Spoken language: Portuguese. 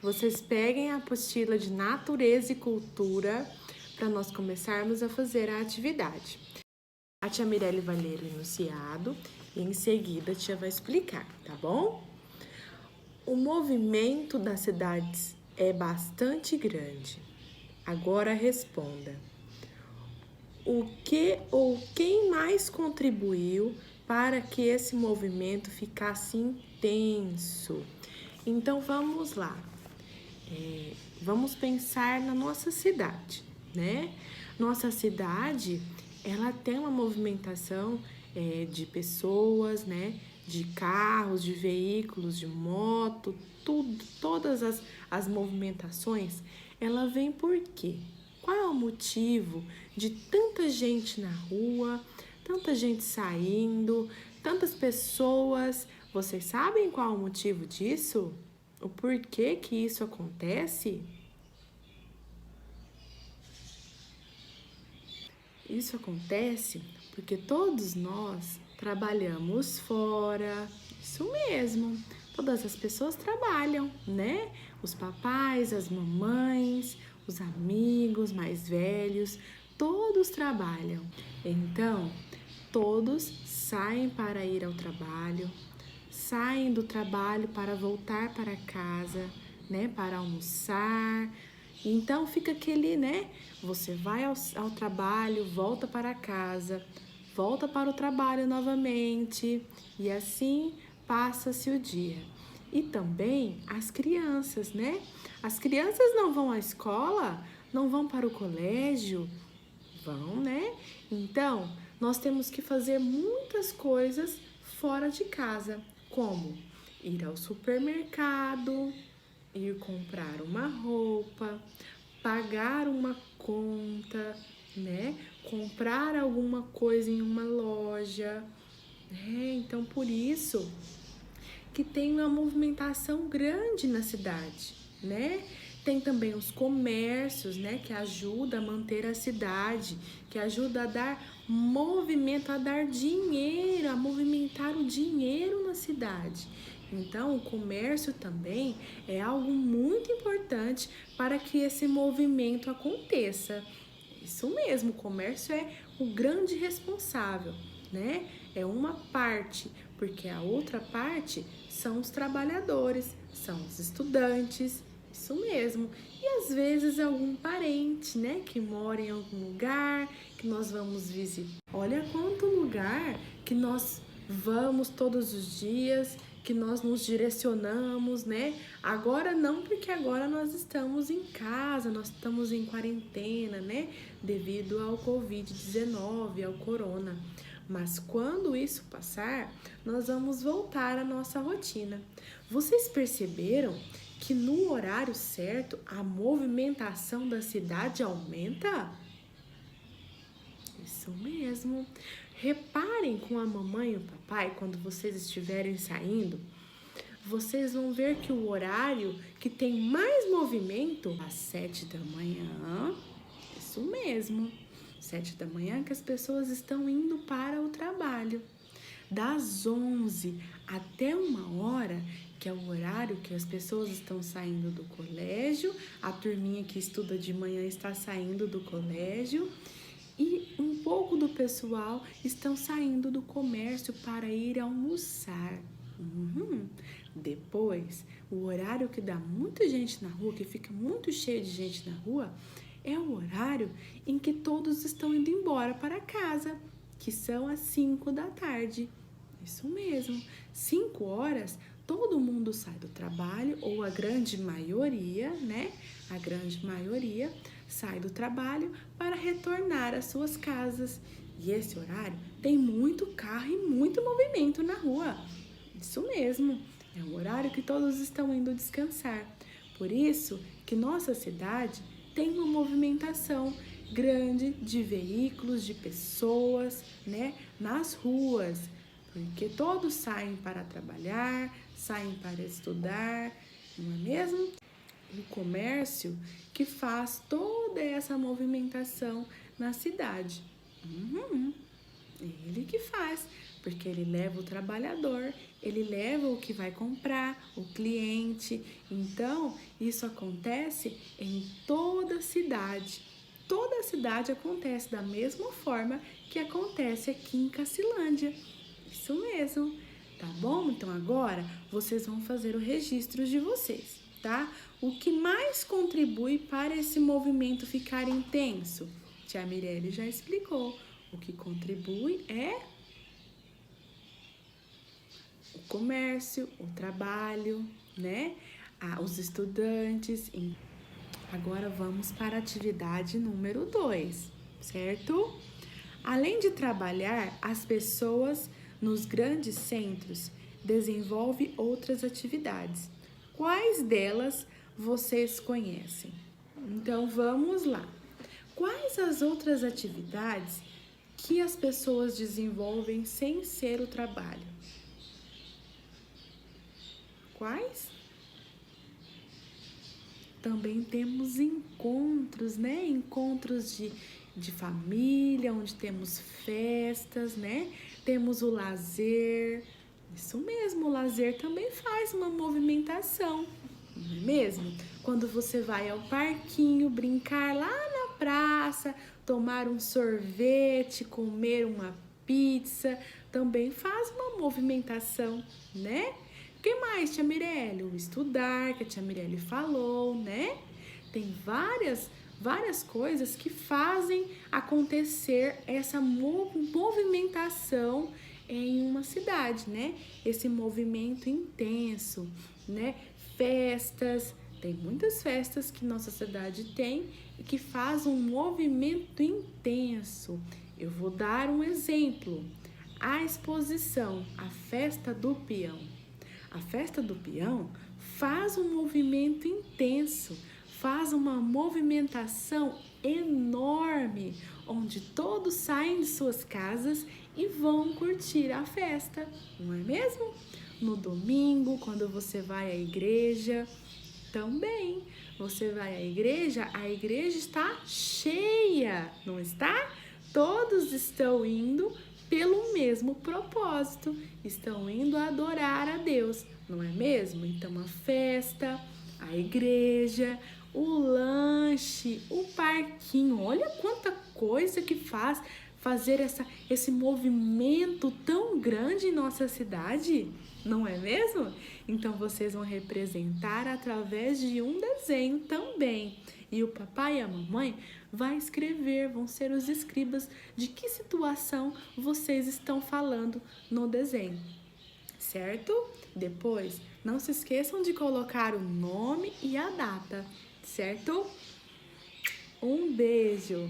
vocês peguem a apostila de Natureza e Cultura para nós começarmos a fazer a atividade. A tia Mirelle vai ler o enunciado e em seguida a tia vai explicar, tá bom? O movimento das cidades é bastante grande. Agora responda. O que ou quem mais contribuiu para que esse movimento ficasse intenso? Então vamos lá. Vamos pensar na nossa cidade, né? Nossa cidade, ela tem uma movimentação de pessoas, né? De carros, de veículos, de moto, tudo, todas as movimentações, ela vem por quê? Qual é o motivo de tanta gente na rua, tanta gente saindo, tantas pessoas? Vocês sabem qual é o motivo disso? O porquê que isso acontece? Isso acontece porque todos nós trabalhamos fora. Isso mesmo. Todas as pessoas trabalham, né? Os papais, as mamães, os amigos mais velhos, todos trabalham. Então, todos saem para ir ao trabalho, saem do trabalho para voltar para casa, né? Para almoçar. Então fica aquele, né? Você vai ao trabalho, volta para casa, volta para o trabalho novamente e assim passa-se o dia. E também as crianças, né? As crianças não vão à escola, não vão para o colégio, vão, né? Então, nós temos que fazer muitas coisas fora de casa, como ir ao supermercado, ir comprar uma roupa, pagar uma conta, né? Comprar alguma coisa em uma loja, né? Então, por isso que tem uma movimentação grande na cidade, né? Tem também os comércios, né, que ajuda a manter a cidade, que ajuda a dar movimento, a dar dinheiro, a movimentar o dinheiro na cidade. Então, o comércio também é algo muito importante para que esse movimento aconteça. Isso mesmo, o comércio é o grande responsável, né? É uma parte, porque a outra parte são os trabalhadores, são os estudantes, isso mesmo. E às vezes algum parente, né, que mora em algum lugar que nós vamos visitar. Olha quanto lugar que nós vamos todos os dias, que nós nos direcionamos, né? Agora não, porque agora nós estamos em casa, nós estamos em quarentena, né? Devido ao Covid-19, ao corona. Mas quando isso passar, nós vamos voltar à nossa rotina. Vocês perceberam que no horário certo a movimentação da cidade aumenta? Isso mesmo. Reparem com a mamãe e o papai, quando vocês estiverem saindo, vocês vão ver que o horário que tem mais movimento, às 7 da manhã, isso mesmo, 7 da manhã que as pessoas estão indo para o trabalho. Das 11 até 1 hora, que é o horário que as pessoas estão saindo do colégio, a turminha que estuda de manhã está saindo do colégio e um pouco do pessoal estão saindo do comércio para ir almoçar. Depois, o horário que dá muita gente na rua, que fica muito cheio de gente na rua, é o horário em que todos estão indo embora para casa, que são às 5 da tarde. Isso mesmo, 5 horas, todo mundo sai do trabalho, ou a grande maioria, né? A grande maioria sai do trabalho para retornar às suas casas. E esse horário tem muito carro e muito movimento na rua. Isso mesmo, é o horário que todos estão indo descansar. Por isso que nossa cidade tem uma movimentação grande de veículos, de pessoas, né, nas ruas, porque todos saem para trabalhar, saem para estudar, não é mesmo? O comércio que faz toda essa movimentação na cidade. Ele que faz, porque ele leva o trabalhador, ele leva o que vai comprar, o cliente. Então, isso acontece em toda a cidade. Toda a cidade acontece da mesma forma que acontece aqui em Cacilândia. Isso mesmo, tá bom? Então agora vocês vão fazer o registro de vocês, tá? O que mais contribui para esse movimento ficar intenso? Tia Mirelle já explicou. O que contribui é o comércio, o trabalho, né? Os estudantes. Agora vamos para a atividade número 2, certo? Além de trabalhar, as pessoas nos grandes centros desenvolvem outras atividades. Quais delas vocês conhecem? Então vamos lá. Quais as outras atividades que as pessoas desenvolvem sem ser o trabalho? Quais? Também temos encontros, né? Encontros de família, onde temos festas, né? Temos o lazer. Isso mesmo, o lazer também faz uma movimentação, não é mesmo? Quando você vai ao parquinho, brincar lá na praça, tomar um sorvete, comer uma pizza, também faz uma movimentação, né? O que mais, tia Mirelle? O estudar, que a tia Mirelle falou, né? Tem várias coisas que fazem acontecer essa movimentação em uma cidade, né? Esse movimento intenso, né? Festas, tem muitas festas que nossa cidade tem e que faz um movimento intenso. Eu vou dar um exemplo. A exposição, a festa do peão. A festa do peão faz um movimento intenso, faz uma movimentação enorme, onde todos saem de suas casas e vão curtir a festa, não é mesmo? No domingo, quando você vai à igreja, também você vai à igreja, a igreja está cheia, não está? Todos estão indo pelo mesmo propósito, estão indo adorar a Deus, não é mesmo? Então a festa, a igreja, o lanche, o parquinho, olha quanta coisa que faz fazer esse movimento tão grande em nossa cidade, não é mesmo? Então vocês vão representar através de um desenho também. E o papai e a mamãe vai escrever, vão ser os escribas de que situação vocês estão falando no desenho, certo? Depois, não se esqueçam de colocar o nome e a data, certo? Um beijo!